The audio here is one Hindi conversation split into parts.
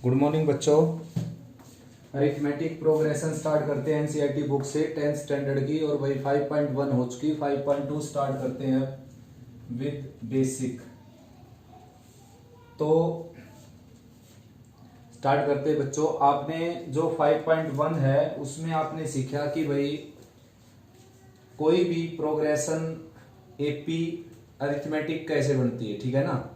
गुड मॉर्निंग बच्चों। अरिथमेटिक प्रोग्रेशन स्टार्ट करते हैं एनसीईआरटी बुक से 10th स्टैंडर्ड की, और वही 5.1 हो चुकी। 5.2 स्टार्ट करते हैं विद बेसिक। तो स्टार्ट करते हैं बच्चों। आपने जो 5.1 है उसमें आपने सीखा कि भाई कोई भी प्रोग्रेशन एपी अरिथमेटिक कैसे बनती है, ठीक है ना।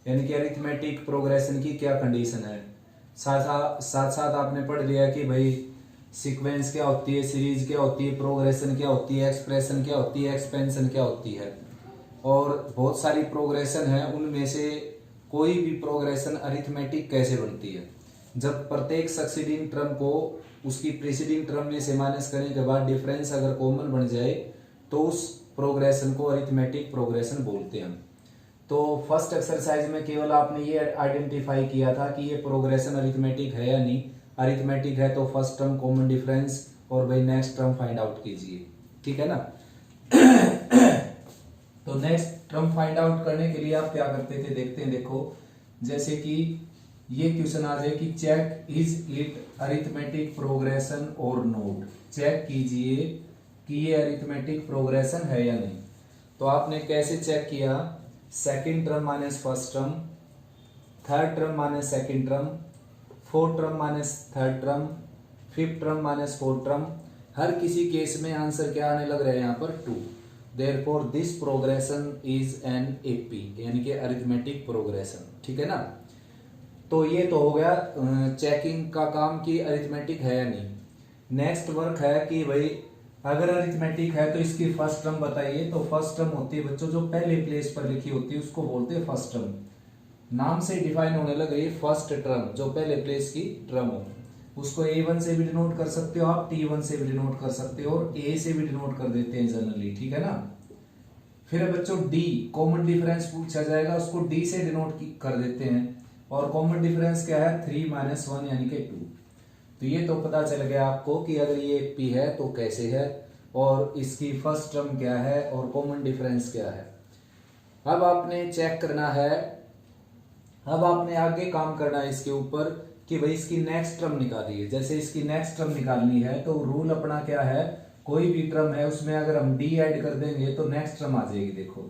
यानी कि अरिथमेटिक प्रोग्रेशन की क्या कंडीशन है। साथ साथ आपने पढ़ लिया कि भाई सीक्वेंस क्या होती है, सीरीज क्या होती है, प्रोग्रेशन क्या होती है, एक्सप्रेशन क्या होती है, एक्सपेंशन क्या होती है, और बहुत सारी प्रोग्रेशन है। उनमें से कोई भी प्रोग्रेशन अरिथमेटिक कैसे बनती है। जब प्रत्येक सक्सीडिंग टर्म को उसकी प्रीसीडिंग टर्म में से माइनस करने के बाद डिफरेंस अगर कॉमन बन जाए तो उस प्रोग्रेशन को अरिथमेटिक प्रोग्रेशन बोलते हैं। तो फर्स्ट एक्सरसाइज में केवल आपने ये आइडेंटिफाई किया था कि ये प्रोग्रेशन अरिथमेटिक है या नहीं। अरिथमेटिक है तो फर्स्ट टर्म कॉमन डिफरेंस और भाई नेक्स्ट टर्म फाइंड आउट कीजिए, ठीक है ना। तो नेक्स्ट टर्म फाइंड आउट करने के लिए आप क्या करते थे देखते हैं। देखो जैसे कि ये क्वेश्चन आ जाए कि check is it arithmetic progression और नोट। चेक कीजिए कि ये अरिथमेटिक प्रोग्रेशन है या नहीं। तो आपने कैसे चेक किया, second term minus first term, third term minus second term, fourth term minus third term, fifth term minus fourth term. हर किसी केस में आंसर क्या आने लग रहा है यहाँ पर 2। Therefore this progression is an AP, यानी कि अरिथमेटिक प्रोग्रेशन, ठीक है ना। तो ये तो हो गया चेकिंग का काम कि अरिथमेटिक है या नहीं। नेक्स्ट वर्क है कि भाई अगर अरिथमेटिक है तो इसकी फर्स्ट टर्म बताइए। तो फर्स्ट टर्म होती है बच्चों जो पहले प्लेस पर लिखी होती है उसको बोलते हैं फर्स्ट टर्म। नाम से डिफाइन होने लग रही है फर्स्ट टर्म, जो पहले प्लेस की टर्म हो। उसको A1 से भी डिनोट कर सकते हो आप, T1 से भी डिनोट कर सकते हो, और A से भी डिनोट कर देते हैं जनरली, ठीक है ना। फिर बच्चों D कॉमन डिफरेंस पूछा जाएगा, उसको D से डिनोट कर देते हैं। और कॉमन डिफरेंस क्या है 3 - 1 यानी कि 2। तो ये तो पता चल गया आपको कि अगर ये P है तो कैसे है, और इसकी फर्स्ट टर्म क्या है, और कॉमन डिफरेंस क्या है। अब आपने चेक करना है, अब आपने आगे काम करना है इसके ऊपर कि भाई इसकी नेक्स्ट टर्म निकालिए। जैसे इसकी नेक्स्ट टर्म निकालनी है तो रूल अपना क्या है, कोई भी टर्म है उसमें अगर हम D ऐड कर देंगे तो नेक्स्ट टर्म आ जाएगी। देखो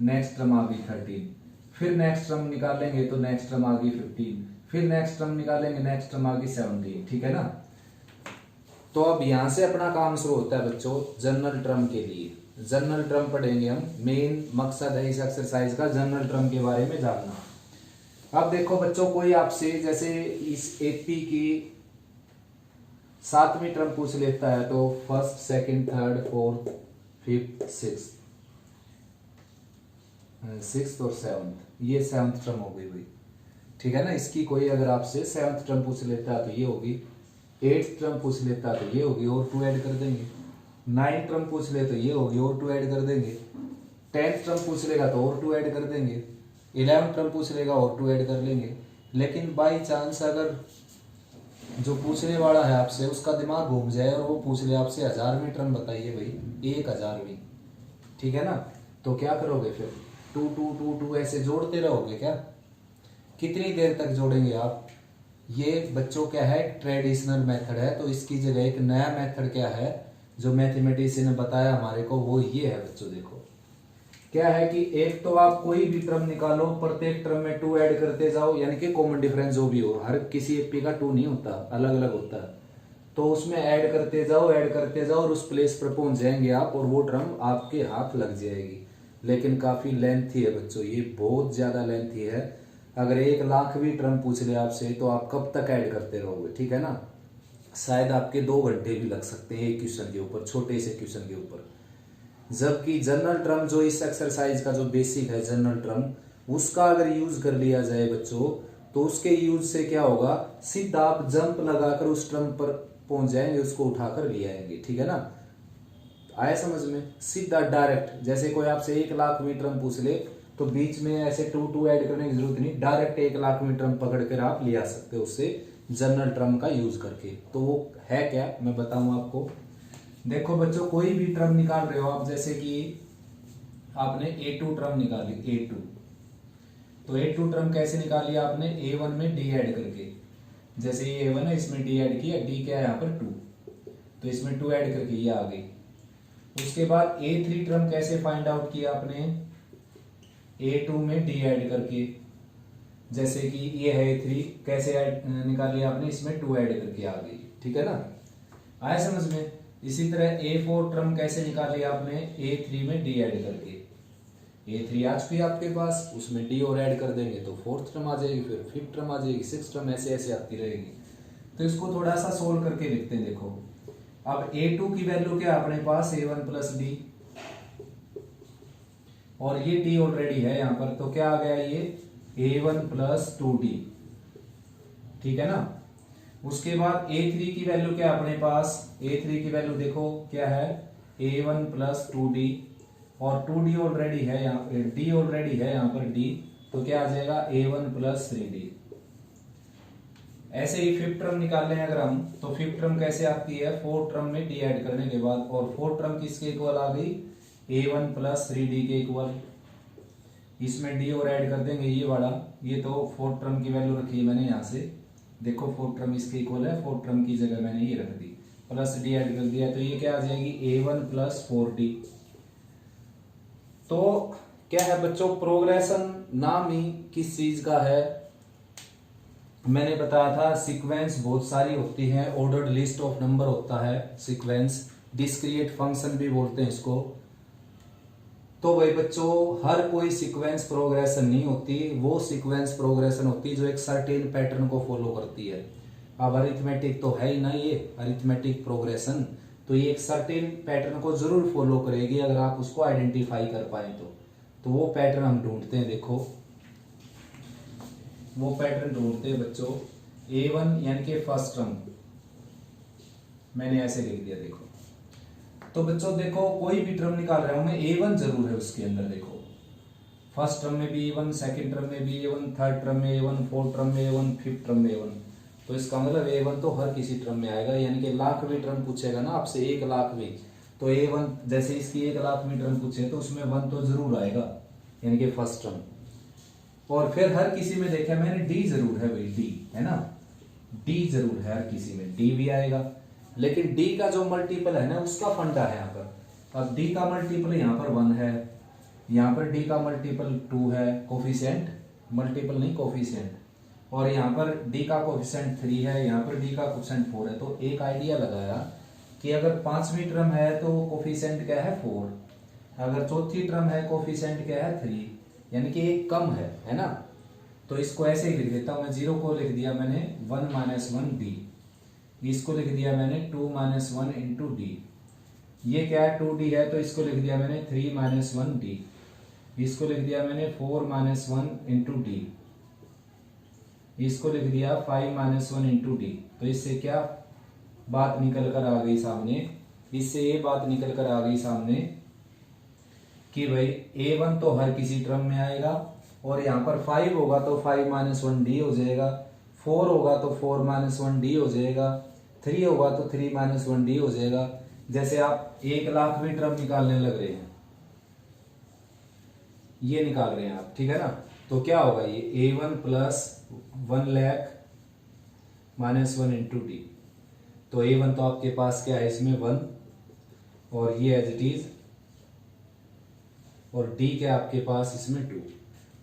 नेक्स्ट टर्म आ गई 13, फिर नेक्स्ट टर्म निकालेंगे तो नेक्स्ट टर्म आ गई 15, फिर नेक्स्ट टर्म निकालेंगे नेक्स्ट टर्म आ गई 17, ठीक है ना। तो अब यहां से अपना काम शुरू होता है बच्चों जनरल टर्म के लिए। जनरल टर्म पढ़ेंगे हम, मेन मकसद है इस एक्सरसाइज का जनरल टर्म के बारे में जानना। अब देखो बच्चों कोई आपसे जैसे इस एपी की 7वीं टर्म पूछ लेता है तो first, second, third, fourth, fifth, sixth और 7th, ये 7th टर्म हो गई भाई, ठीक है ना। इसकी कोई अगर आपसे 7th टर्म पूछ लेता है तो ये होगी, 8th टर्म पूछ लेता है तो ये होगी और 2 ऐड कर देंगे, 9th टर्म पूछ ले तो ये होगी और 2 ऐड कर देंगे, 10th टर्म पूछ लेगा तो और 2 ऐड कर देंगे, 11th टर्म पूछ लेगा और 2 ऐड कर लेंगे। लेकिन बाई चांस अगर जो पूछने वाला है आपसे उसका दिमाग घूम जाए और वो पूछ ले आपसे 1000वीं टर्म बताइए भाई, 1000वीं, ठीक है ना। तो क्या करोगे फिर 2 2 2 2 ऐसे जोड़ते रहोगे क्या, कितनी देर तक जोड़ेंगे आप। ये बच्चों क्या है ट्रेडिशनल मेथड है, तो इसकी जगह एक नया मेथड क्या है जो मैथमेटिशियन ने बताया हमारे को, वो ये है बच्चों। देखो क्या है कि एक तो आप कोई भी टर्म निकालो, प्रत्येक टर्म में 2 ऐड करते जाओ, यानी कि कॉमन डिफरेंस जो भी हो, हर किसी एपी का 2 नहीं होता, अलग अलग होता है। तो उसमें ऐड करते जाओ और उस प्लेस पर पहुंच जाएंगे आप, और वो टर्म आपके हाथ लग जाएगी। लेकिन काफी लेंथी है बच्चों, ये बहुत ज्यादा लेंथी है। अगर 1,00,000 भी टर्म पूछ ले आपसे तो आप कब तक ऐड करते रहोगे, ठीक है ना। शायद आपके 2 घंटे भी लग सकते हैं एक क्वेश्चन के ऊपर, छोटे से क्वेश्चन के ऊपर। जबकि जनरल टर्म जो इस एक्सरसाइज का जो बेसिक है जनरल टर्म, उसका अगर यूज कर लिया जाए बच्चों तो उसके यूज से क्या होगा, सीधा आप जंप लगाकर उस टर्म पर पहुंच जाएंगे, उसको उठाकर ले आएंगे, ठीक है ना। आया समझ में, सीधा डायरेक्ट। जैसे कोई आपसे 1,00,000वीं टर्म पूछ ले तो बीच में ऐसे 2 2 ऐड करने की जरूरत नहीं, डायरेक्ट 1,00,000वीं टर्म पकड़कर आप ले आ सकते हो उससे जनरल टर्म का यूज करके। तो वो है क्या मैं बताऊं आपको। देखो बच्चों कोई भी टर्म निकाल रहे हो आप, जैसे कि आपने A2 टर्म निकाली A2, तो A2 टर्म कैसे निकाली आपने, A1 में D ऐड करके। जैसे ये A1 है, इसमें D ऐड किया, D क्या है यहाँ पर 2, तो इसमें 2 ऐड करके ये आ गई। उसके बाद A3 टर्म कैसे फाइंड आउट किया आपने, A2 में D ऐड करके, जैसे कि ये है A3, कैसे निकाल लिया आपने, इसमें 2 ऐड करके आ गई, ठीक है ना, आया समझ में। इसी तरह A4 टर्म कैसे निकाल लिया आपने, A3 में D ऐड करके, A3 आ चुकी है आपके पास, उसमें D और ऐड कर देंगे तो 4th टर्म आ जाएगी, फिर 5th टर्म आ जाएगी, 6th टर्म, ऐसे ऐसे आती रहेगी। तो इसको थोड़ा सा सोल्व करके लिखते हैं। देखो अब A2 की वैल्यू क्या है अपने पास, A1 प्लस D, और ये D ऑलरेडी है यहाँ पर, तो क्या आ गया ये A1 प्लस 2D, ठीक है ना। उसके बाद A3 की वैल्यू क्या है अपने पास, A3 की वैल्यू देखो क्या है, A1 प्लस 2D, और 2D ऑलरेडी है यहाँ, D ऑलरेडी है यहाँ पर D, तो क्या आ जाएगा A1 प्लस 3D। ऐसे ही 5th टर्म निकाल लें अगर हम, तो 5th टर्म कैसे आती है, 4th टर्म में D ऐड करने के बाद, और 4th टर्म किसके इक्वल आ गई, A1 प्लस 3D के इक्वल, इसमें D और ऐड कर देंगे ये वाला, ये तो 4th टर्म की वैल्यू रखी है मैंने यहाँ से, देखो 4th टर्म इसके इक्वल है, 4th टर्म की जगह मैंने ये रख दी, प्लस D ऐड कर दिया, तो ये क्या आ जाएगी A1 प्लस 4D। तो क्या है बच्चों, प्रोग्रेशन नाम ही किस चीज का है, मैंने बताया था सीक्वेंस बहुत सारी होती हैं, ऑर्डर्ड लिस्ट ऑफ नंबर होता है सीक्वेंस, डिस्क्रीट फंक्शन भी बोलते हैं इसको। तो भाई बच्चों हर कोई सीक्वेंस प्रोग्रेशन नहीं होती, वो सीक्वेंस प्रोग्रेशन होती है जो एक सर्टेन पैटर्न को फॉलो करती है। अब अरिथमेटिक तो है ही ना, ये अरिथमेटिक प्रोग्रेशन, तो ये एक सर्टेन पैटर्न को जरूर फॉलो करेगी अगर आप उसको आइडेंटिफाई कर पाए तो वो पैटर्न हम ढूंढते हैं। देखो वो पैटर्न ढूंढते हैं बच्चों, A1 यानी कि फर्स्ट टर्म, मैंने ऐसे लिख दिया देखो। तो बच्चों देखो कोई भी टर्म निकाल रहा हूं मैं, A1 जरूर है उसके अंदर, देखो फर्स्ट टर्म में भी A1, सेकंड टर्म में भी A1, थर्ड टर्म में A1, फोर्थ टर्म में A1, फिफ्थ टर्म में A1, तो इसका मतलब A1 तो हर किसी टर्म में आएगा, यानी कि लाखवीं टर्म पूछेगा ना आपसे, 1 लाखवीं, तो A1 जैसे इसकी 1 लाखवीं टर्म पूछे तो उसमें 1 तो जरूर आएगा, यानी कि फर्स्ट टर्म। और फिर हर किसी में देखा मैंने D जरूर है भाई, D है ना, D जरूर है हर किसी में, D भी आएगा, लेकिन D का जो मल्टीपल है ना उसका फंडा है यहाँ पर। अब D का मल्टीपल यहाँ पर 1 है, यहाँ पर D का मल्टीपल 2 है, कोफिशिएंट मल्टीपल नहीं कोफिशिएंट, और यहाँ पर D का कोफिशिएंट 3 है, यहाँ पर D का कोफिशिएंट 4 है। तो एक आइडिया लगाया कि अगर 5वीं टर्म है तो कोफिशिएंट क्या है 4, अगर चौथी टर्म है कोफिशिएंट क्या है 3, यानी कि एक कम है ना। तो इसको ऐसे ही लिख देता हूं मैं, 0 को लिख दिया मैंने 1 माइनस 1D, इसको लिख दिया मैंने 2 माइनस 1 इंटू D, ये क्या है 2D है तो इसको लिख दिया मैंने 3 माइनस 1D, इसको लिख दिया मैंने 4 माइनस 1 इंटू D, इसको लिख दिया 5 माइनस 1 इंटू D। तो इससे क्या बात निकल कर आ गई सामने, इससे ये बात निकल कर आ गई सामने कि भाई A1 तो हर किसी टर्म में आएगा, और यहाँ पर 5 होगा तो 5 माइनस 1D हो जाएगा, 4 होगा तो 4 माइनस 1D हो जाएगा, 3 होगा तो 3 माइनस 1D हो जाएगा। जैसे आप 1 लाखवीं टर्म निकालने लग रहे हैं, ये निकाल रहे हैं आप, ठीक है ना, तो क्या होगा ये A1 plus 1 lakh minus 1 into D, तो A1 तो आपके पास क्या है इसमें 1, और ये एज इट इज, और D क्या आपके पास इसमें 2।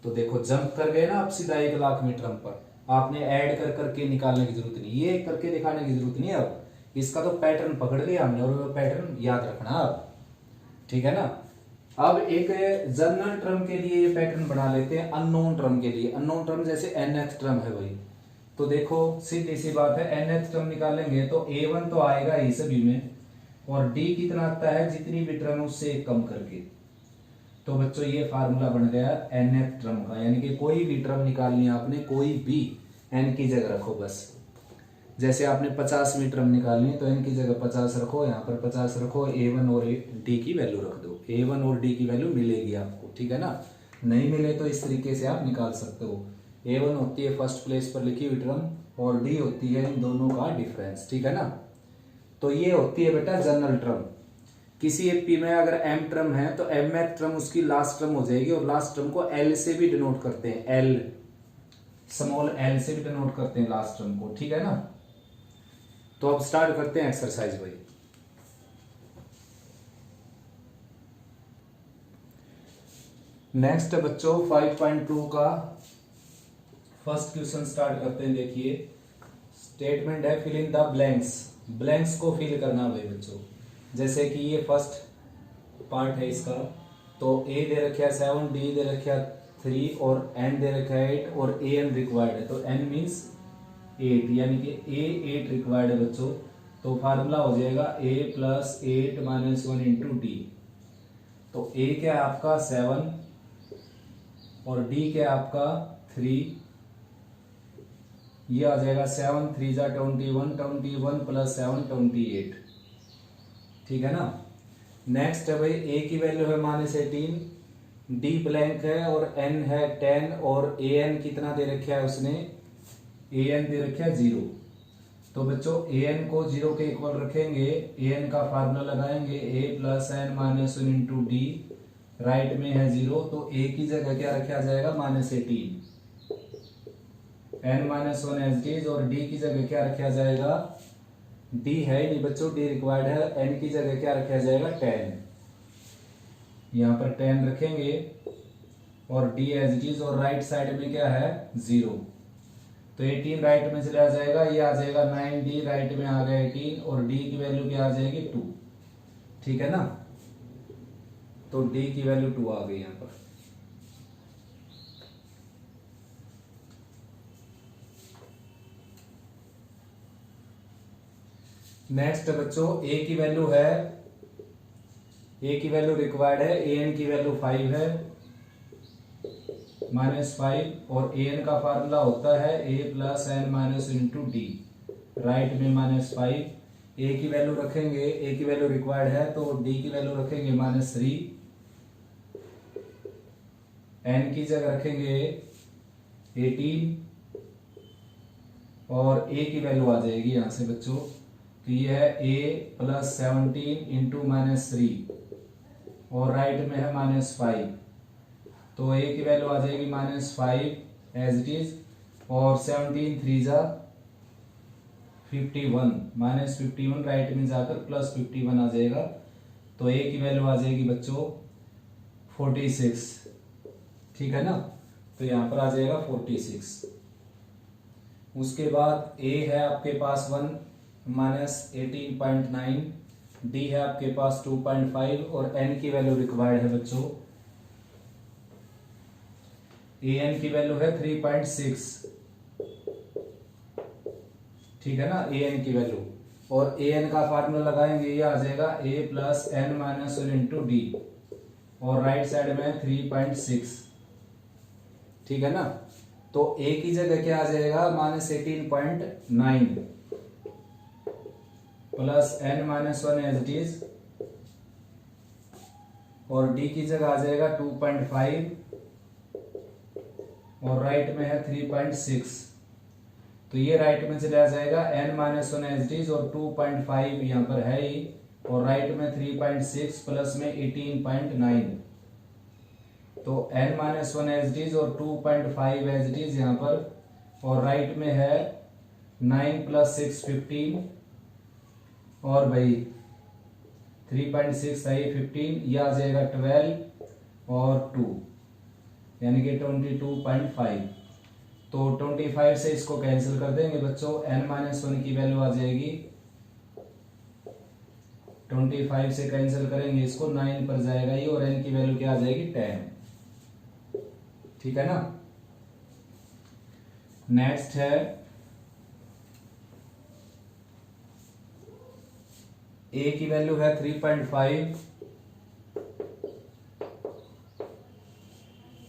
तो देखो जंप कर गए ना आप सीधा 1 लाखवीं टर्म पर, आपने ऐड कर करके निकालने की जरूरत नहीं, ये करके दिखाने की जरूरत नहीं है। अब इसका तो पैटर्न पकड़ लिया हमने, और वो पैटर्न याद रखना अब, ठीक है ना। अब एक जनरल टर्म के लिए ये पैटर्न बना लेते हैं, अननोन टर्म के लिए। अननोन टर्म जैसे nth टर्म है भाई, तो देखो सीधी सी बात है, nth टर्म निकालेंगे तो A1 तो आएगा ही सभी में, और D कितना आता है, जितनी भी टर्म उससे एक कम करके। तो बच्चों ये फार्मूला बन गया nth टर्म का, यानी कि कोई भी टर्म निकालनी है आपने, कोई भी n की जगह रखो बस। जैसे आपने 50वीं टर्म निकालनी है तो n की जगह 50 रखो, यहाँ पर 50 रखो, A1 और D की वैल्यू रख दो, A1 और D की वैल्यू मिलेगी आपको, ठीक है ना। नहीं मिले तो इस तरीके से आप निकाल सकते हो, A1 होती है फर्स्ट प्लेस पर लिखी हुई टर्म, और D होती है इन दोनों का डिफरेंस, ठीक है ना। तो ये होती है बेटा जनरल टर्म। किसी एक P में अगर m टर्म है तो mth टर्म उसकी लास्ट टर्म हो जाएगी, और लास्ट टर्म को L से भी डिनोट करते हैं, L स्मॉल एल से भी डिनोट करते हैं लास्ट टर्म को, ठीक है ना। तो अब स्टार्ट करते हैं एक्सरसाइज भाई। नेक्स्ट बच्चों 5.2 का फर्स्ट क्वेश्चन स्टार्ट करते हैं। देखिए स्टेटमेंट है fill in the blanks, blanks को फिल करना भाई बच्चों। जैसे कि ये फर्स्ट पार्ट है इसका, तो ए दे रखा है 7, डी दे रखा है 3 और एन दे रखा है 8 और ए एन रिक्वायर्ड है। तो एन मीन्स 8, यानी कि ए 8 रिक्वायर्ड है बच्चों। तो फार्मूला हो जाएगा a plus 8 minus 1 into D. तो ए क्या है आपका 7 और डी क्या है आपका 3, ये आ जाएगा 7 3 जा 21, 21 प्लस 7 28, ठीक है ना। नेक्स्ट है भाई ए की वैल्यू है -18, डी ब्लैंक है और एन है 10 और ए एन कितना दे रखा है उसने, ए एन दे रखा है 0। तो बच्चों ए एन को 0 के इक्वल रखेंगे, ए एन का फार्मूला लगाएंगे a plus n minus 1 into d, right में है 0 तो a की जगह क्या रखा जाएगा -18, n minus 1 as it is, और d की जगह क्या रखा जाएगा, d है नहीं बच्चों, d रिक्वायर्ड है, n की जगह क्या रखा जाएगा 10, यहाँ पर 10 रखेंगे और d एज इट इज, और राइट साइड में क्या है 0। तो 18 राइट में चला जाएगा, ये आ जाएगा 9d, राइट में आ गया 18 और d की वैल्यू क्या आ जाएगी 2, ठीक है ना। तो d की वैल्यू 2 आ गई यहाँ पर। नेक्स्ट बच्चों a की वैल्यू है, a की वैल्यू रिक्वायर्ड है, an की वैल्यू 5 है -5 और an का फार्मूला होता है a plus n minus into d, right में -5। a की वैल्यू रखेंगे, a की वैल्यू रिक्वायर्ड है तो d की वैल्यू रखेंगे -3, n की जगह रखेंगे 18 और a की वैल्यू आ जाएगी यहां से बच्चों, तो ये है a प्लस 17 इंटू -3 और राइट में है -5, तो a की वैल्यू आ जाएगी -5 एज इट इज, और 17 3 जा 51, -51 राइट में जाकर +51 आ जाएगा। तो a की वैल्यू आ जाएगी बच्चों 46, ठीक है ना। तो यहाँ पर आ जाएगा 46। उसके बाद a है आपके पास 1 -18.9, d है आपके पास 2.5 और n की वैल्यू रिक्वायर्ड है बच्चों, an की वैल्यू है 3.6, ठीक है ना, an की वैल्यू, और an का फार्मूला लगाएंगे, ये आ जाएगा a plus n minus 1 into d और राइट साइड में 3.6, ठीक है ना। तो a की जगह क्या आ जाएगा -18.9 plus n minus 1 as it is, और d की जगह आ जाएगा 2.5 और राइट में है 3.6, तो ये राइट में चला जाएगा n minus 1 as it is और 2.5 यहाँ पर है ही, और राइट में 3.6 प्लस में 18.9, तो n minus 1 as it is और 2.5 एज इट इज यहाँ पर, और राइट में है 9 प्लस 6 15 और भाई 3.6 है 15, यह आ जाएगा 12 और 2 यानी कि 22.5। तो 25 से इसको कैंसिल कर देंगे बच्चों, n माइनस 1 की वैल्यू आ जाएगी, 25 से कैंसिल करेंगे इसको 9 पर जाएगा ये, और n की वैल्यू क्या आ जाएगी 10, ठीक है ना। नेक्स्ट है a की वैल्यू है 3.5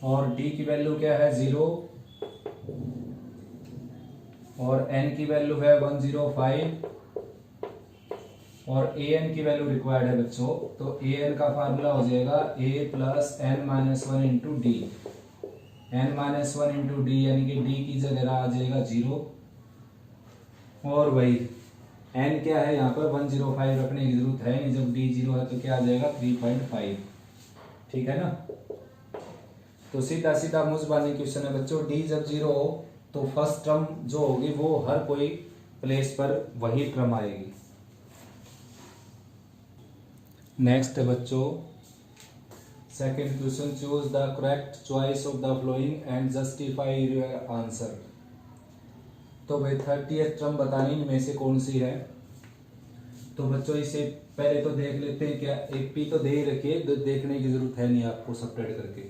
और d की वैल्यू क्या है 0 और n की वैल्यू है 105 और an की वैल्यू रिक्वायर्ड है बच्चों। तो an का फार्मूला हो जाएगा a plus n minus 1 into d, n minus 1 into d यानी कि d की जगह आ जाएगा 0, और वही n क्या है यहाँ पर 105 रखने की जरूरत है नहीं, जब d 0 है तो क्या आ जाएगा 3.5, ठीक है ना। तो सीधा सीधा मुझबानी क्वेश्चन है बच्चों, d जब 0 हो तो फर्स्ट टर्म जो होगी वो हर कोई प्लेस पर वही टर्म आएगी। नेक्स्ट है बच्चों second question, choose the correct choice of the flowing and justify your answer. तो भाई 30th टर्म बतानी इनमें से कौन सी है। तो बच्चों इसे पहले तो देख लेते हैं, क्या एक पी तो दे ही रखिए, देखने की जरूरत है नहीं आपको सेपरेट करके।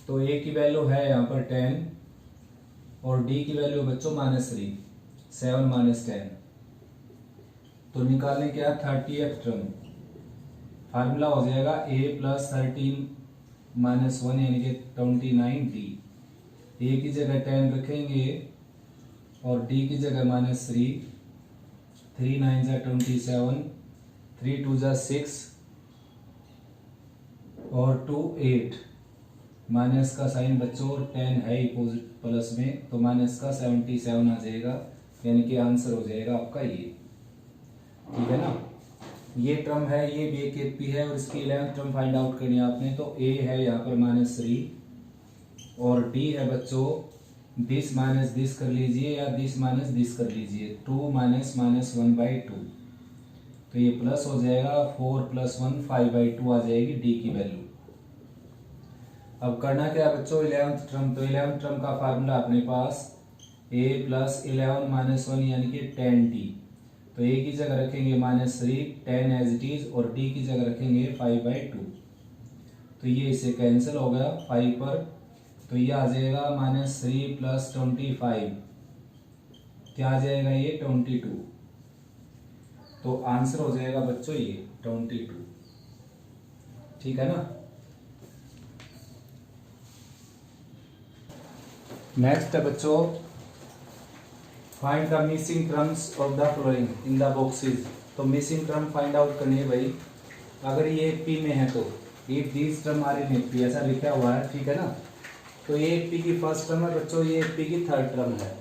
तो ए की वैल्यू है यहाँ पर 10 और डी की वैल्यू बच्चों -3, 7 - 10। तो निकालने क्या 30th टर्म, फार्मूला हो जाएगा a + 13 - 1 यानी कि 29d। a की जगह 10 रखेंगे और d की जगह -3, 3 × 9 = 27, 3 × 2 = 6 और 2 8। माइनस का साइन बच्चों 10 है अपोजिट प्लस में, तो माइनस का 77 आ जाएगा, यानी कि आंसर हो जाएगा आपका ये। ठीक है ना, ये टर्म है, ये भी एक एपी है और इसकी 11th टर्म फाइंड आउट करनी है आपने। तो ए है यहाँ पर -3 और डी है बच्चों दिस माइनस दिस कर लीजिए या दिस माइनस दिस कर लीजिए, 2 - -1/2। तो ये प्लस हो जाएगा, 4 + 1 5/2 आ जाएगी डी की वैल्यू। अब करना क्या बच्चों 11th टर्म, तो 11th टर्म का फार्मूला अपने पास a + 11 - 1 यानी कि 10d। तो a की जगह रखेंगे -3, 10 एज इट इज और d की जगह रखेंगे 5/2। तो ये इसे कैंसिल हो गया 5 पर, तो ये आ जाएगा -3 + 25, क्या आ जाएगा ये 22। तो आंसर हो जाएगा बच्चों ये 22। ठीक है ना। नेक्स्ट है बच्चों find the missing terms of the following in the boxes. तो मिसिंग टर्म फाइंड आउट करनी है भाई। अगर ये पी में है तो if this term are in P ऐसा लिखा हुआ है, ठीक है ना। तो ये पी की फर्स्ट टर्म है बच्चों, ये पी की थर्ड टर्म है।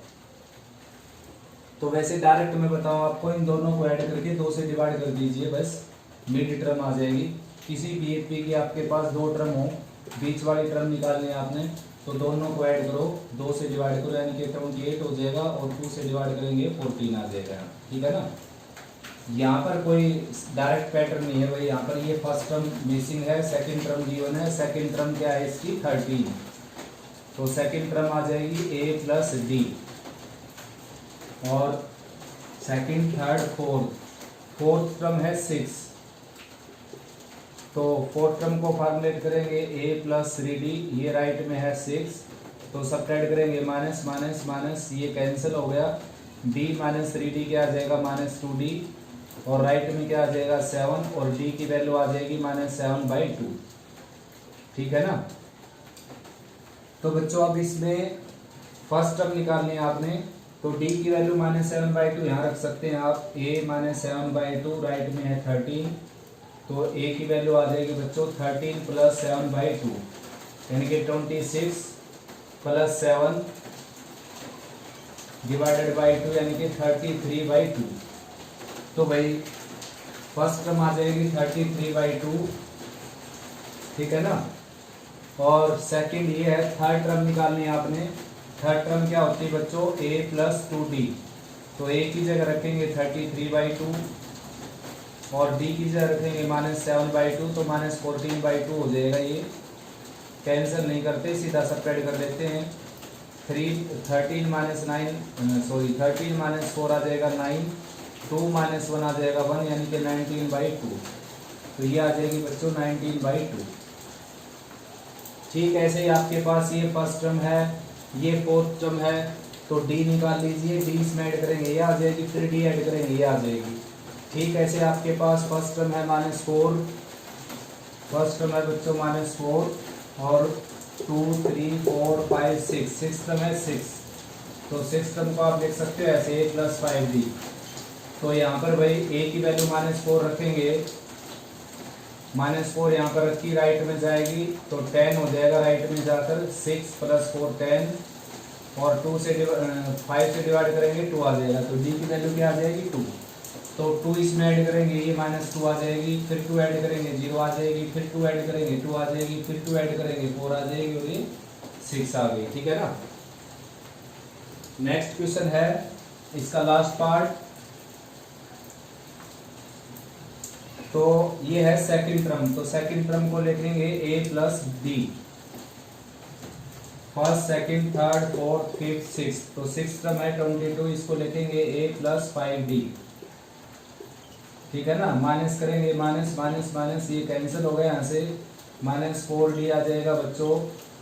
तो वैसे डायरेक्ट मैं बताऊं आपको, इन दोनों को ऐड करके 2 से डिवाइड कर दीजिए, बस मिड टर्म आ जाएगी। किसी भी एक पी की आपके पास 2 टर्म हो, बीच वाली टर्म निकालनी है आपने, तो दोनों को ऐड करो, 2 से डिवाइड करो यानी कि 28 हो जाएगा और 2 से डिवाइड करेंगे 14 आ जाएगा। ठीक है ना। यहाँ पर कोई डायरेक्ट पैटर्न नहीं है भाई, यहाँ पर ये फर्स्ट टर्म मिसिंग है, सेकंड टर्म गिवन है, सेकंड टर्म क्या है इसकी 13। तो सेकंड टर्म आ जाएगी a + d और सेकंड थर्ड फोर्थ टर्म है 6। तो फोर्थ टर्म को फॉर्मुलेट करेंगे a + 3d, ये राइट में है 6, तो सब्ट्रैक्ट करेंगे माइनस माइनस माइनस, ये कैंसिल हो गया, d - 3d क्या आ जाएगा -2d और राइट में क्या आ जाएगा 7 और d की वैल्यू आ जाएगी -7/2। ठीक है ना। तो बच्चों अब इसमें फर्स्ट टर्म निकालनी है आपने, तो d की वैल्यू -7/2 यहाँ रख सकते हैं आप, a - 7/2 राइट में है 13, तो a की वैल्यू आ जाएगी बच्चों 13 + 7/2 यानी कि 26 + 7 डिवाइडेड बाई 2 यानी कि 33/2। तो भाई फर्स्ट टर्म आ जाएगी 33/2, ठीक है ना। और सेकंड ये है, थर्ड टर्म निकालनी है आपने। थर्ड टर्म क्या होती है बच्चों a + 2d, तो a की जगह रखेंगे 33/2 और d की जगह रखेंगे -7/2, तो -14/2 हो जाएगा। ये कैंसिल नहीं करते, सीधा सब्ट्रैक्ट कर लेते हैं। 13 - 4 आ जाएगा 9, 2 - 1 आ जाएगा 1 यानी कि 19/2। तो ये आ जाएगी बच्चों 19/2। ठीक, ऐसे ही आपके पास ये फर्स्ट टर्म है, ये फोर्थ टर्म है, तो d निकाल लीजिए, d इसमें ऐड करेंगे ये आ जाएगी, फिर d ऐड करेंगे ये आ जाएगी। ठीक, ऐसे आपके पास फर्स्ट टर्म है -4, फर्स्ट टर्म है बच्चों -4 और 2 3 4 5 6, सिक्स टर्म है 6। तो सिक्स टर्म को आप लिख सकते हो ऐसे a + 5d। तो यहाँ पर भाई a की वैल्यू -4 रखेंगे, -4 यहाँ पर रखी, राइट में जाएगी तो 10 हो जाएगा, राइट में जाकर 6 + 4 10 और 5 से डिवाइड करेंगे 2 आ जाएगा। तो d की वैल्यू क्या आ जाएगी 2, तो 2 इसमें ऐड करेंगे ये -2 आ जाएगी, फिर 2 ऐड करेंगे 0 आ जाएगी, फिर 2 ऐड करेंगे 2 आ जाएगी, फिर 2 ऐड करेंगे 4 आ जाएगी और ये 6 आ गई। ठीक है ना। नेक्स्ट क्वेश्चन है इसका लास्ट पार्ट। तो ये है सेकंड टर्म, तो सेकंड टर्म को लिखेंगे a plus b, first second third fourth fifth six, तो सिक्स टर्म है 22, इसको लिखेंगे a प्लस 5d। ठीक है ना, माइनस करेंगे, माइनस माइनस माइनस ये कैंसिल हो गया, यहाँ से माइनस 4d आ जाएगा बच्चों,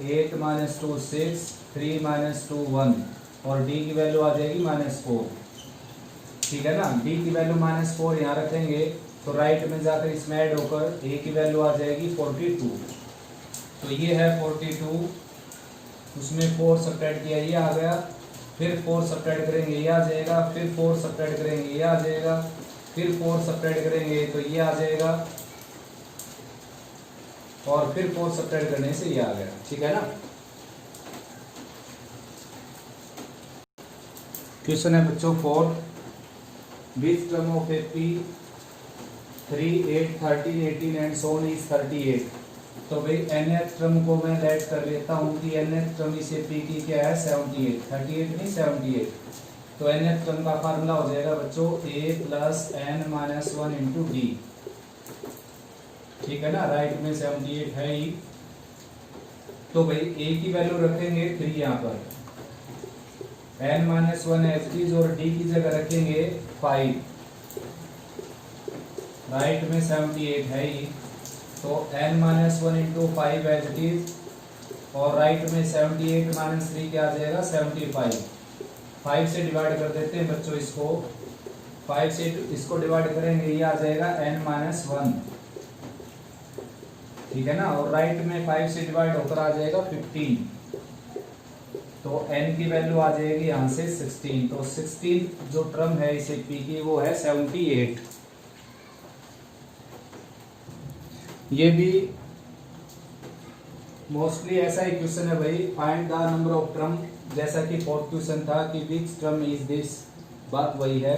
8 माइनस 2 6, 3 माइनस 2 1, और d की वैल्यू आ जाएगी -4। ठीक है ना, d की वैल्यू -4 यहाँ रखेंगे, तो राइट में जाकर इसमें ऐड होकर a की वैल्यू आ जाएगी 42। तो ये है 42, उसमें 4 सब्ट्रैक्ट किया, ये आ गया, फिर 4 सब्ट्रैक्ट करेंगे ये आ जाएगा, फिर 4 सब्ट्रैक्ट करेंगे ये आ जाएगा, फिर 4 सब्ट्रैक्ट करेंगे तो ये आ जाएगा, और फिर 4 सब्ट्रैक्ट करने से ये आ गया। ठीक है ना। क्वेश्चन है बच्चों 4, which term of AP 3 8 13 18 and so on is 38। तो भाई nth टर्म को मैं लेट कर लेता हूँ कि nth टर्म इस AP की क्या है 78, 38 नहीं 78। तो nth टर्म का फार्मूला हो जाएगा बच्चों a plus n minus 1 into D. ठीक है ना, राइट में 78 है ही, तो भाई a की वैल्यू रखेंगे 3 यहाँ पर, n minus 1 as it is, और d की जगह रखेंगे 5, राइट में 78 है ही, तो n minus 1 into 5 as it is, और राइट में 78 माइनस 3 क्या आ जाएगा 75। 5 से डिवाइड कर देते हैं बच्चों इसको, 5 से इसको डिवाइड करेंगे ये आ जाएगा n माइनस 1। ठीक है ना, और राइट में 5 से डिवाइड होकर आ जाएगा 15, तो n की वैल्यू आ जाएगी यहाँ से 16। तो 16 जो टर्म है इस AP की वो है 78। ये भी मोस्टली ऐसा ही क्वेश्चन है भाई, find the number of term, जैसा कि फोर्थ क्वेश्चन था कि विच टर्म इज दिस, बात वही है।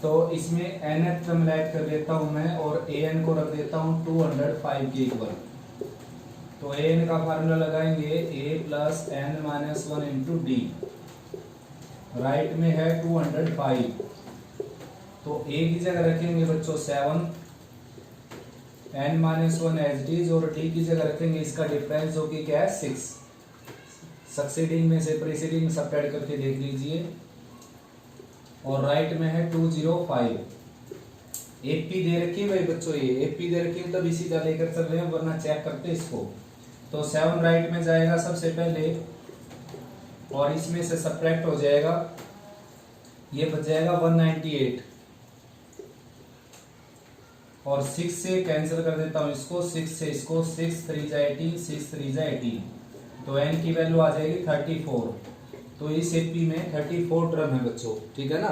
तो इसमें nth टर्म ऐड कर देता हूं मैं, और an को रख देता हूं 205 के इक्वल। तो an का फार्मूला लगाएंगे a plus n minus 1 into d, right में है 205, तो a की जगह रखेंगे बच्चों 7, n minus 1 as it is, और d की जगह रखेंगे इसका डिफरेंस जो कि क्या है 6। सक्सीडिंग में से प्रीसीडिंग सब्ट्रैक्ट करके देख लीजिए, और राइट में है 205। AP दे रखी है भाई बच्चों, ये AP दे रखी है तब इसी का लेकर चल रहे हैं, वरना चेक करते इसको। तो 7 राइट में जाएगा सबसे पहले, और इसमें से सब्ट्रैक्ट हो जाएगा, ये बच जाएगा 198, और 6 से कैंसिल कर देता हूं इसको, 6 से इसको, 6 3 जा 18, 6 3 जा 18, तो n की वैल्यू आ जाएगी 34। तो इस AP में 34 टर्म है बच्चों। ठीक है ना,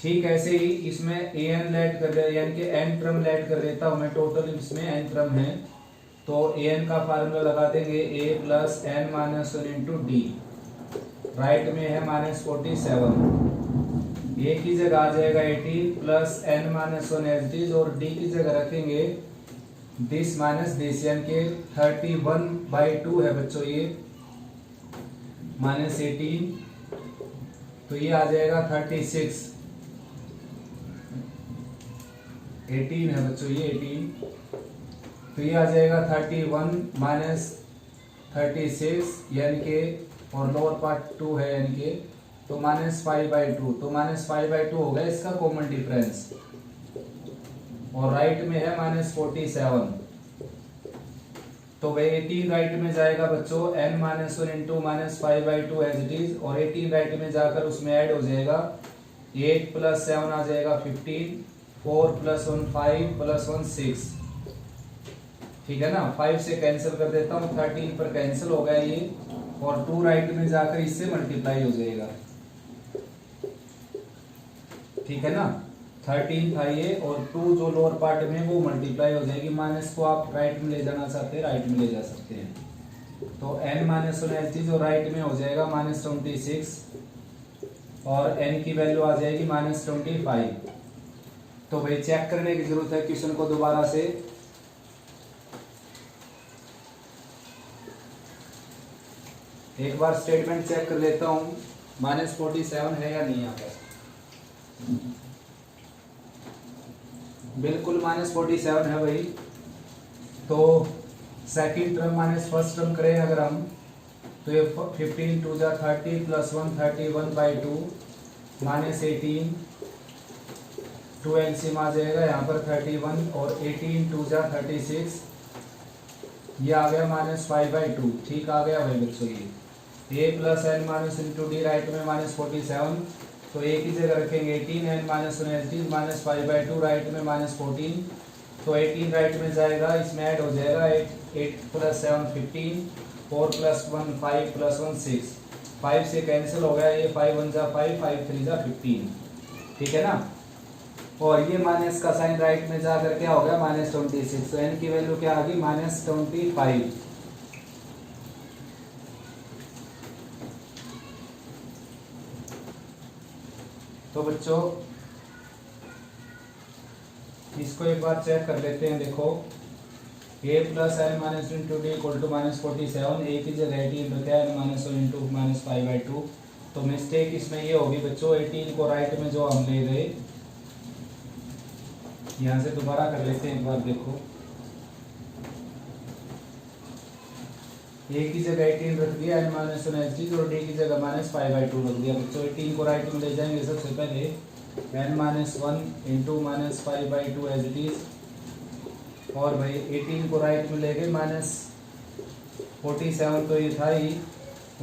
ठीक ऐसे ही इसमें an ऐड कर रहे, यानी कि n टर्म ऐड कर देता हूं मैं, टोटल इसमें n टर्म है, तो an का फार्मूला लगा देंगे a plus n minus 1 into d, right में है -47, a की जगह आ जाएगा 18 plus n minus 1 as it is, और d की जगह रखेंगे दिस माइनस दिस, यानी कि 31/2 है बच्चों ये, -18, तो ये आ जाएगा 36, 18 है बच्चों ये 18, तो ये आ जाएगा 31 माइनस 36, यानी कि, और लोअर पार्ट 2 है यानी कि, तो -5/2, तो -5/2 हो गया इसका कॉमन डिफरेंस, और राइट में है -47। तो भाई 18 राइट में जाएगा बच्चों, n minus 1 into -5/2 as it is, और 18 राइट में जाकर उसमें ऐड हो जाएगा 8 प्लस 7 आ जाएगा 15, 4 प्लस 1 5 प्लस 1 6। ठीक है ना, 5 से कैंसिल कर देता हूँ, 13 पर कैंसिल हो गया ये, और 2 राइट में जाकर इससे मल्टीप्लाई हो जाएगा। ठीक है ना, 13 था ये, और 2 जो लोअर पार्ट में वो मल्टीप्लाई हो जाएगी, माइनस को आप राइट में ले जाना चाहते हैं राइट में ले जा सकते हैं, तो n माइनस 1 एच जो राइट में हो जाएगा -26, और n की वैल्यू आ जाएगी -25। तो भाई चेक करने की जरूरत है क्वेश्चन को दोबारा से। एक बार स्टेटमेंट चेक कर लेता हूं, -47 है या नहीं यहाँ पर? बिल्कुल -47 है भाई। तो second term minus first term करें अगर हम, तो ये 15 2 जा 30 प्लस 1 31/2 -18 2 एलसीएम आ जाएगा यहाँ पर 31 और 18 2 जा 36, ये आ गया -5/2। ठीक आ गया भाई बच्चों। ये a plus n minus into d right में -47, तो एक ही जगह रखेंगे 18 एन माइनस 18 -5/2 राइट में -14, तो 18 राइट में जाएगा, इसमें ऐड हो जाएगा 8 प्लस 7 15, 4 प्लस 1 5 प्लस 1 6, 5 से कैंसिल हो गया, ये 5 1 जा 5 5 3 जा 15। ठीक है ना। और ये माइनस का साइन राइट में जाकर क्या हो गया -26, तो एन की वैल्यू क्या आ गई -25। तो बच्चों इसको एक बार चेक कर लेते हैं। देखो a plus n minus into d equal to -47, a की जगह 18 रखा है, -1 इंटू -5/2। तो मिस्टेक इसमें ये होगी बच्चों, 18 को राइट में जो हम ले गए, यहाँ से दोबारा कर लेते हैं एक बार। देखो a की जगह 18 रख दिया, n माइनस 1 और d की जगह -5/2 रख दिया बच्चों। 18 को राइट में ले जाएंगे सबसे पहले, n minus 1 into -5/2 as it is, और भाई 18 को राइट में ले गए -47, तो ये था ही,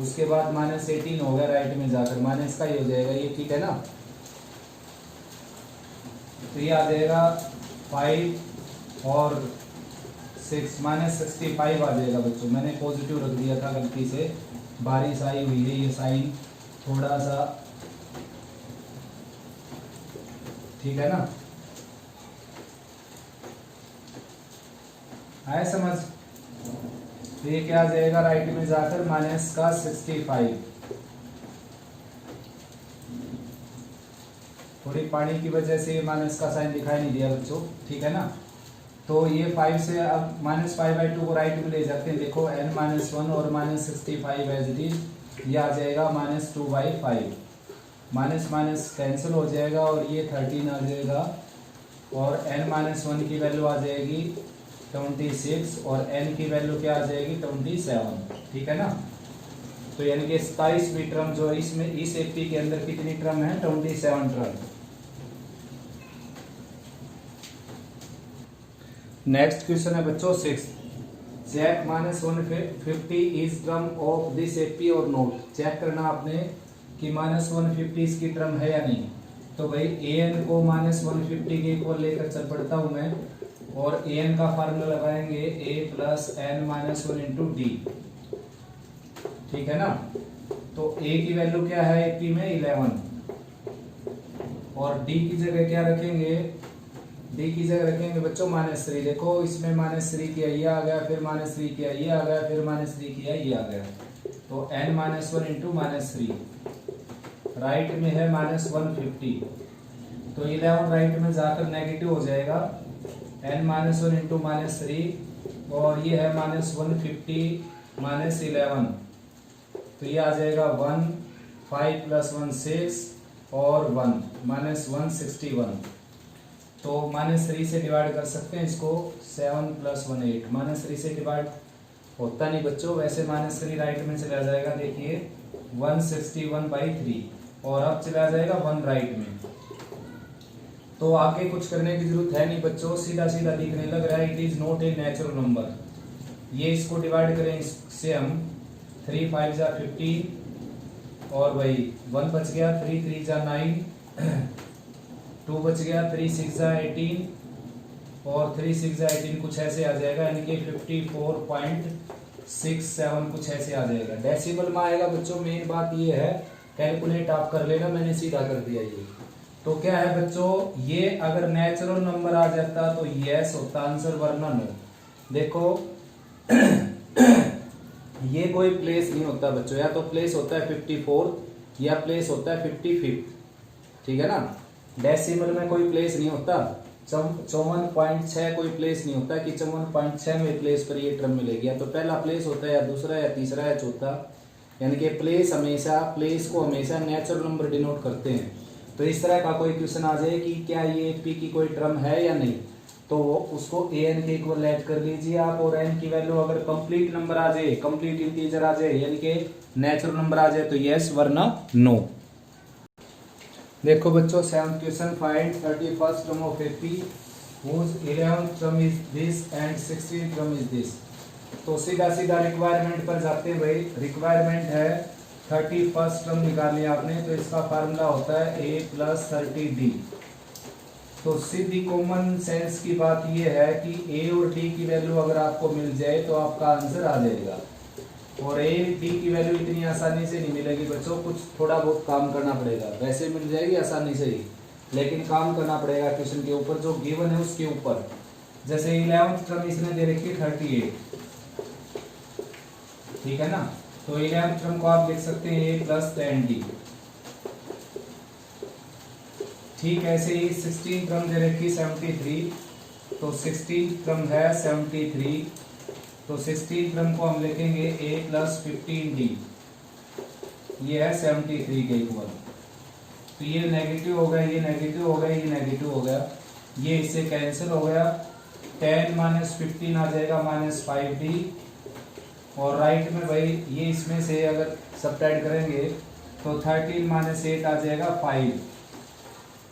उसके बाद -18 हो गया राइट में जाकर, माइनस का ही हो जाएगा ये। ठीक है ना। तो ये आ जाएगा 5 और 6 -65 आ जाएगा बच्चों। मैंने पॉजिटिव रख दिया था गलती से, बारिश आई हुई है, ये साइन थोड़ा सा, ठीक है ना। आया समझ। तो ये क्या आ जाएगा राइट में जाकर -65। थोड़ी पानी की वजह से माइनस का साइन दिखाई नहीं दिया बच्चों। ठीक है ना। तो ये 5 से अब -5/2 को राइट में ले जाते हैं। देखो n माइनस 1 और -65 एज इट इज, ये आ जाएगा -2/5, माइनस माइनस कैंसिल हो जाएगा और ये 13 आ जाएगा, और n माइनस 1 की वैल्यू आ जाएगी 26 और n की वैल्यू क्या आ जाएगी 27। ठीक है ना। तो यानी कि 27वीं टर्म जो इसमें इस एपी के अंदर कितनी टर्म है 27 टर्म। नेक्स्ट क्वेश्चन है बच्चों 6, check -150 is term of this AP और नोट। चेक करना आपने कि -150 इसकी टर्म है या नहीं। तो भाई an को -150 के इक्वल लेकर चल पड़ता हूं मैं, और an का फार्मूला लगाएंगे a plus n minus 1 into D. ठीक है ना। तो a की वैल्यू क्या है एपी में 11, और d की जगह क्या रखेंगे, d की जगह रखेंगे बच्चों -3। देखो इसमें -3 किया ये आ गया, फिर -3 किया ये आ गया, फिर -3 किया ये आ गया। तो n माइनस 1 इंटू -3, राइट में है -150, तो 11 राइट में जाकर नेगेटिव हो जाएगा, n माइनस 1 इंटू -3, और ये है -150 -11, तो ये आ जाएगा 1 5 प्लस 1 6 और 1 -161। तो -3 से डिवाइड कर सकते हैं इसको, 7 प्लस 1 8, -3 से डिवाइड होता नहीं बच्चों, वैसे -3 राइट में चला जाएगा। देखिए 161/3, और अब चला जाएगा 1 राइट में। तो आगे कुछ करने की जरूरत है नहीं बच्चों, सीधा सीधा दिखने लग रहा है। It is not a natural number. ये इसको डिवाइड करें इससे हम, 3 5 जा 15, और भाई 1 बच गया, 3 3 जा 9, 2 बच गया, 3 6 जा 18, और 3 6 जा 18 कुछ ऐसे आ जाएगा, यानी कि 54.67 कुछ ऐसे आ जाएगा। डेसिमल में आएगा बच्चों। मेन बात ये है, कैलकुलेट आप कर लेना, मैंने सीधा कर दिया ये। तो क्या है बच्चों, ये अगर नेचुरल नंबर आ जाता तो यस होता आंसर, वरना नो। देखो ये कोई प्लेस नहीं होता बच्चों, या तो प्लेस होता है 54 या प्लेस होता है 55। ठीक है ना। डेसिमल में कोई प्लेस नहीं होता, 54.6 कोई प्लेस नहीं होता कि 54.6 में प्लेस पर ये टर्म मिलेगी। या तो पहला प्लेस होता है, या दूसरा, या तीसरा, या चौथा। यानी कि प्लेस को हमेशा नेचुरल नंबर डिनोट करते हैं। तो इस तरह का कोई क्वेश्चन आ जाए कि क्या ये पी की कोई टर्म है या नहीं, तो उसको ए एन के इक्वल ऐड कर लीजिए आप, और एन की वैल्यू अगर कंप्लीट नंबर आ जाए, कंप्लीट इंटीजर आ जाए, यानी कि नेचुरल नंबर आ जाए तो यस, वरना नो। देखो बच्चों, 7th question, find 31st term of AP whose 11th term is this and 16th term is this। तो सीधा सीधा रिक्वायरमेंट पर जाते हैं भाई। रिक्वायरमेंट है 31st टर्म निकालनी आपने, तो इसका फार्मूला होता है a प्लस 30d। तो सीधी कॉमन सेंस की बात यह है कि a और d की वैल्यू अगर आपको मिल जाए तो आपका आंसर आ जाएगा। और a d की वैल्यू इतनी आसानी से नहीं मिलेगी बच्चों, कुछ थोड़ा बहुत काम करना पड़ेगा। वैसे मिल जाएगी आसानी से ही, लेकिन काम करना पड़ेगा क्वेश्चन के ऊपर, जो गिवन है उसके ऊपर। जैसे 11th टर्म इसने दे रखी है 38, ठीक है ना, तो 11th टर्म को आप लिख सकते हैं a प्लस 10d। ठीक ऐसे ही 16th टर्म दे रखी 73, तो 16th टर्म है 73, तो 16th टर्म को हम लिखेंगे a प्लस 15d, ये है 73 के इक्वल। तो ये नेगेटिव हो गया, ये नेगेटिव हो गया, ये नेगेटिव हो गया, ये इससे कैंसिल हो गया। 10 माइनस 15 आ जाएगा माइनस 5d, और राइट में भाई ये इसमें से अगर सब्ट्रैक्ट करेंगे तो 13 माइनस 8 आ जाएगा 5,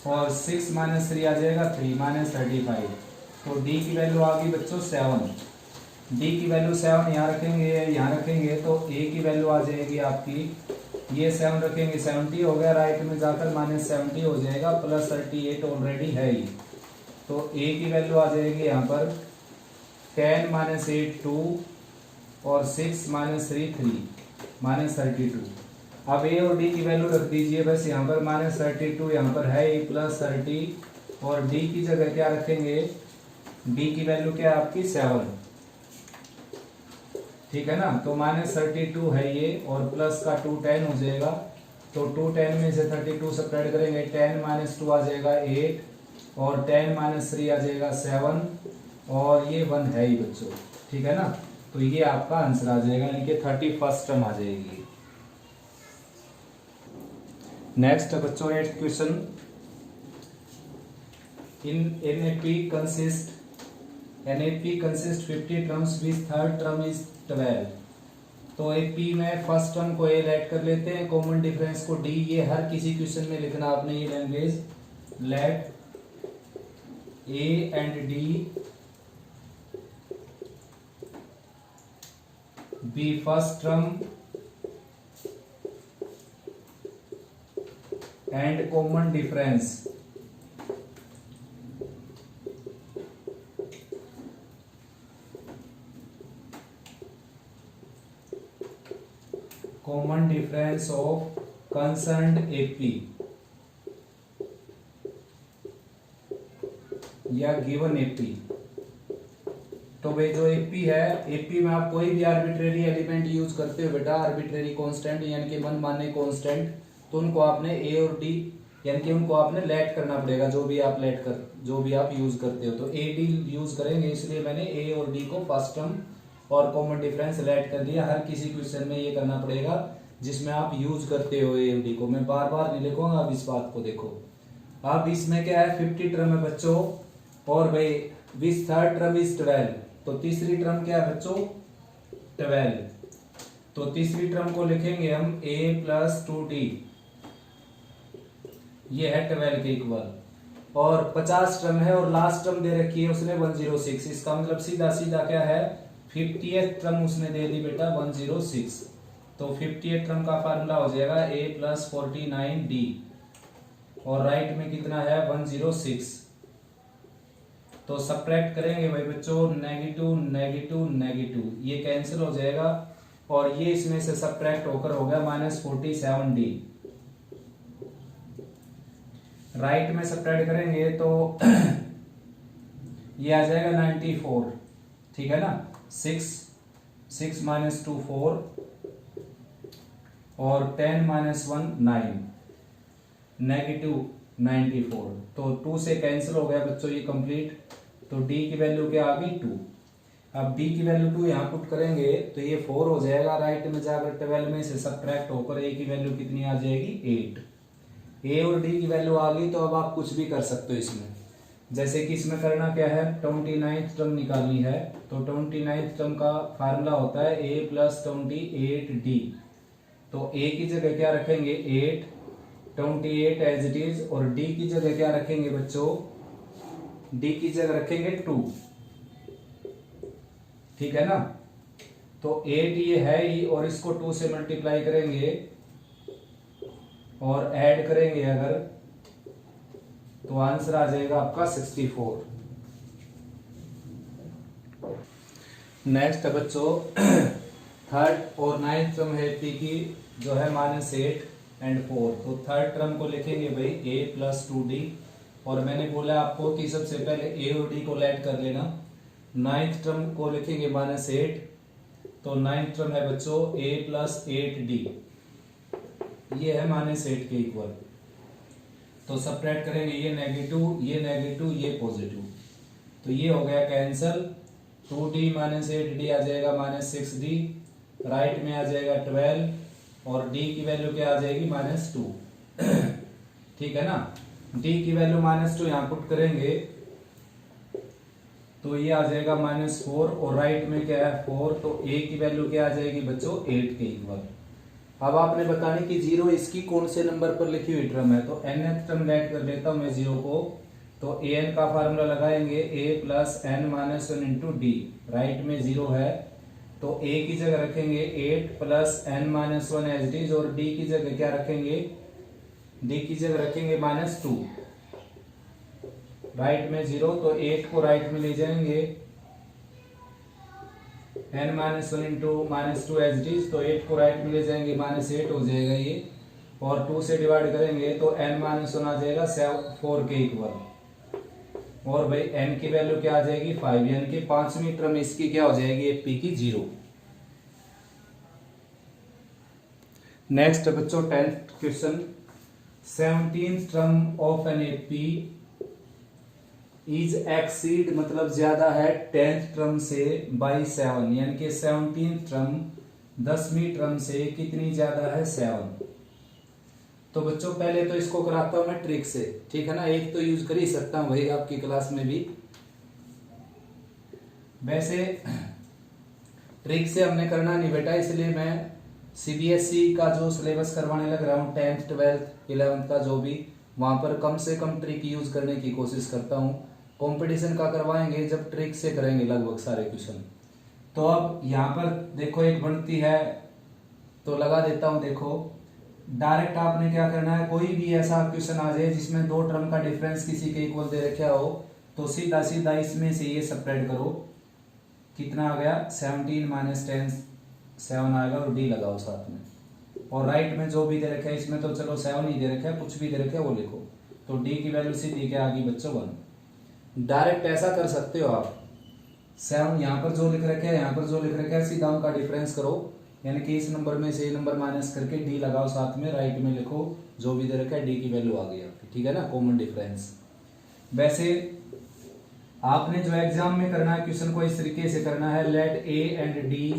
और 6 माइनस 3 आ जाएगा 3 माइनस 35। तो d की वैल्यू आ गई बच्चों 7। d की वैल्यू 7 यहाँ रखेंगे, यहाँ रखेंगे, तो a की वैल्यू आ जाएगी आपकी, ये 7 रखेंगे 70 हो गया, राइट में जाकर माइनस 70 हो जाएगा, प्लस 38 ऑलरेडी है ही। तो a की वैल्यू आ जाएगी यहाँ पर 10 माइनस 8 2, और 6 माइनस 3 3 माइनस 32। अब a और d की वैल्यू रख दीजिए बस यहाँ पर, माइनस 32 यहाँ पर है ही, प्लस 30, और d की जगह क्या रखेंगे, d की वैल्यू क्या है आपकी 7, ठीक है ना। तो माइनस 32 है ये, और प्लस का 2 10 हो जाएगा, तो 2 10 में से 32 सब्ट्रैक्ट करेंगे, 10 माइनस 2 आ जाएगा 8, और 10 माइनस 3 आ जाएगा 7, और ये 1 है ही बच्चों, ठीक है ना। तो ये आपका आंसर आ जाएगा, यानी कि 31st टर्म आ जाएगी। नेक्स्ट बच्चों 8th question, NAP consists 50 terms with third term is 12। तो AP में फर्स्ट टर्म को A लेट कर लेते हैं, कॉमन डिफरेंस को D। ये हर किसी क्वेश्चन में लिखना आपने ये language, let A and D be first term and common difference. Common difference of concerned AP या गिवन AP। तो भाई जो AP है, AP में आप कोई भी आर्बिट्रेरी एलिमेंट यूज करते हो बेटा, आर्बिट्रेरी कांस्टेंट यानी कि मन माने कांस्टेंट, तो उनको आपने A और D यानी कि उनको आपने लेट करना पड़ेगा, जो भी आप यूज करते हो। तो AD यूज करेंगे, इसलिए मैंने A और D को फर्स्ट टर्म और कॉमन डिफरेंस लेट कर दिया। हर किसी क्वेश्चन में ये करना पड़ेगा जिसमें आप यूज करते हो A और D को। मैं बार बार नहीं लिखूंगा, अब इस बात को देखो। अब इसमें क्या है, 50 टर्म है बच्चों, और भाई विच थर्ड टर्म इज 12, तो तीसरी टर्म क्या है बच्चों 12। तो तीसरी टर्म को लिखेंगे हम A प्लस 2D, ये है 12 के इक्वल, और 50 टर्म है, और लास्ट टर्म दे रखी है उसने 106। इसका मतलब सीधा सीधा क्या है, 50th टर्म उसने दे दी बेटा 106। तो 50th टर्म का फार्मूला हो जाएगा A प्लस 49D, और राइट में कितना है 106। तो सब्ट्रैक्ट करेंगे भाई बच्चों, नेगेटिव नेगेटिव नेगेटिव, ये कैंसिल हो जाएगा, और ये इसमें से सब्ट्रैक्ट होकर हो गया माइनस 47D। राइट में सब्ट्रैक्ट करेंगे तो ये आ जाएगा 94, ठीक है ना। 6 माइनस 2 4, और 10 माइनस 1 9, नेगेटिव 94। तो 2 से कैंसिल हो गया बच्चों ये कंप्लीट। तो D की वैल्यू क्या आ गई 2। अब डी की वैल्यू 2 यहाँ पुट करेंगे तो ये 4 हो जाएगा, राइट में जाकर 12 में से सब्ट्रैक्ट होकर ए की वैल्यू कितनी आ जाएगी 8। ए और डी की वैल्यू आ गई, तो अब आप कुछ भी कर सकते हो इसमें। जैसे कि इसमें करना क्या है, 29th टर्म निकालनी है, तो 29th टर्म का फार्मूला होता है a + 28d। तो a की जगह क्या रखेंगे 8, 28 एज इट इज, और d की जगह क्या रखेंगे बच्चों, d की जगह रखेंगे 2, ठीक है ना। तो 8 ये है ही, और इसको 2 से मल्टीप्लाई करेंगे और ऐड करेंगे अगर, तो आंसर आ जाएगा आपका 64। नेक्स्ट है बच्चों थर्ड और 9th टर्म है p की, जो है -8 और 4। तो थर्ड टर्म को लिखेंगे भाई a + 2d, और मैंने बोला आपको कि सबसे पहले a और d को ऐड कर लेना। 9th टर्म को लिखेंगे -8, तो 9th टर्म है बच्चों a + 8d, ये है -8 के इक्वल। तो सब्ट्रैक्ट करेंगे, ये नेगेटिव, ये पॉजिटिव, तो ये हो गया कैंसल। 2d - 8d आ जाएगा -6d, राइट में आ जाएगा 12, और d की वैल्यू क्या आ जाएगी -2, ठीक है ना। d की वैल्यू -2 यहाँ पुट करेंगे तो ये आ जाएगा -4, और राइट में क्या है 4, तो a की वैल्यू क्या आ जाएगी बच्चों 8 के इक्वल। अब आपने बताने की 0 इसकी कौन से नंबर पर लिखी हुई टर्म है, तो nth टर्म ऐड कर लेता हूं मैं 0 को। तो an का फार्मूला लगाएंगे a + n - 1 × d, राइट में 0 है, तो a की जगह रखेंगे 8 + n - 1 एज इट इज, और d की जगह क्या रखेंगे, d की जगह रखेंगे -2, राइट में 0, तो 8 को राइट में ले जाएंगे, n - 1 × -2 एज इट इज, तो 8 को राइट में ले जाएंगे -8 हो जाएगा ये, और 2 से डिवाइड करेंगे तो n - 1 आ जाएगा 4 के इक्वल, और भाई n की वैल्यू क्या आ जाएगी 5, यानी कि 5वीं टर्म इसकी क्या हो जाएगी p की 0। नेक्स्ट बच्चों 10th question, 17th term of an AP is exceed, मतलब ज्यादा है 10th टर्म से बाई 7, यानी कि 17th टर्म 10वीं टर्म से कितनी ज्यादा है 7। तो बच्चों पहले तो इसको कराता हूं मैं ट्रिक से, ठीक है ना, एक तो यूज कर ही सकता हूं भाई आपकी क्लास में भी। वैसे ट्रिक से हमने करना नहीं बेटा, इसलिए मैं CBSE का जो सिलेबस करवाने लग रहा हूं 10th 12th 11th का जो भी, वहां पर कम से कम ट्रिक यूज करने की कोशिश करता हूं। कंपटीशन का करवाएंगे जब ट्रिक से करेंगे लगभग सारे क्वेश्चन। तो अब यहाँ पर देखो एक बनती है, तो लगा देता हूं। देखो डायरेक्ट आपने क्या करना है, कोई भी ऐसा क्वेश्चन आ जाए जिसमें 2 टर्म का डिफरेंस किसी के इक्वल दे रखा हो, तो सीधा सीधा इसमें से ये सब्ट्रैक्ट करो, कितना आ गया 17 - 10 7 आएगा, और d लगाओ साथ में, और राइट में जो भी दे रखा है, इसमें तो चलो 7 ही दे रखा है, कुछ भी दे रखा है वो लिखो। तो d की वैल्यू सीधी क्या आ गई बच्चों 1। डायरेक्ट ऐसा कर सकते हो आप, 7 यहाँ पर जो लिख रखे हैं, यहाँ पर जो लिख रखे हैं, सीधा उनका डिफरेंस करो, यानी कि इस नंबर में से ये नंबर माइनस करके d लगाओ साथ में, राइट में लिखो जो भी दे रखा है, d की वैल्यू आ गई आपकी, ठीक है ना, कॉमन डिफरेंस। वैसे आपने जो एग्जाम में करना है क्वेश्चन को इस तरीके से करना है, let a and d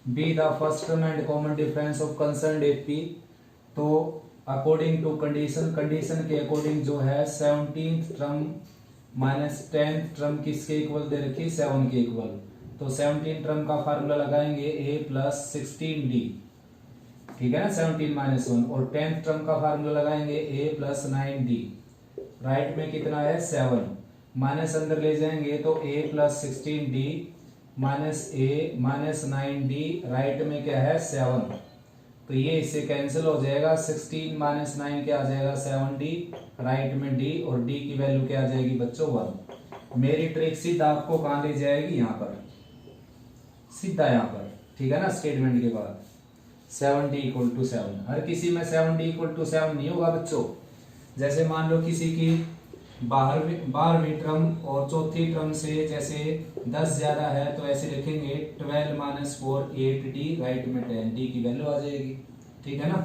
be the first term and common difference of concerned AP। तो अकॉर्डिंग टू कंडीशन, कंडीशन के अकॉर्डिंग जो है 17th term minus 10th term किसके इक्वल दे रखी, 7 के इक्वल। तो 17 टर्म का फार्मूला लगाएंगे a + 16d, ठीक है ना, 17 - 1, और 10th टर्म का फार्मूला लगाएंगे a + 9d, राइट में कितना है 7, माइनस अंदर ले जाएंगे तो a + 16d -a - 9d, right में क्या है 7, तो ये इससे कैंसिल हो जाएगा, 16 - 9 क्या आ जाएगा 7d, राइट में d, और d की वैल्यू क्या आ जाएगी बच्चों 1। मेरी ट्रिक सीधा आपको कहां ले जाएगी, यहाँ पर, सीधा यहाँ पर, ठीक है ना, स्टेटमेंट के बाद 7d = 7। हर किसी में 7d = 7 नहीं होगा बच्चों। जैसे मान लो किसी की 12वीं टर्म और चौथी टर्म से जैसे 10 ज्यादा है, तो ऐसे लिखेंगे 12 - 4 8d, राइट में 10d की वैल्यू आ जाएगी, ठीक है ना।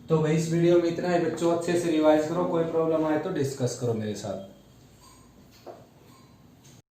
तो भाई इस वीडियो में इतना ही बच्चों, अच्छे से रिवाइज करो, कोई प्रॉब्लम आए तो डिस्कस करो मेरे साथ।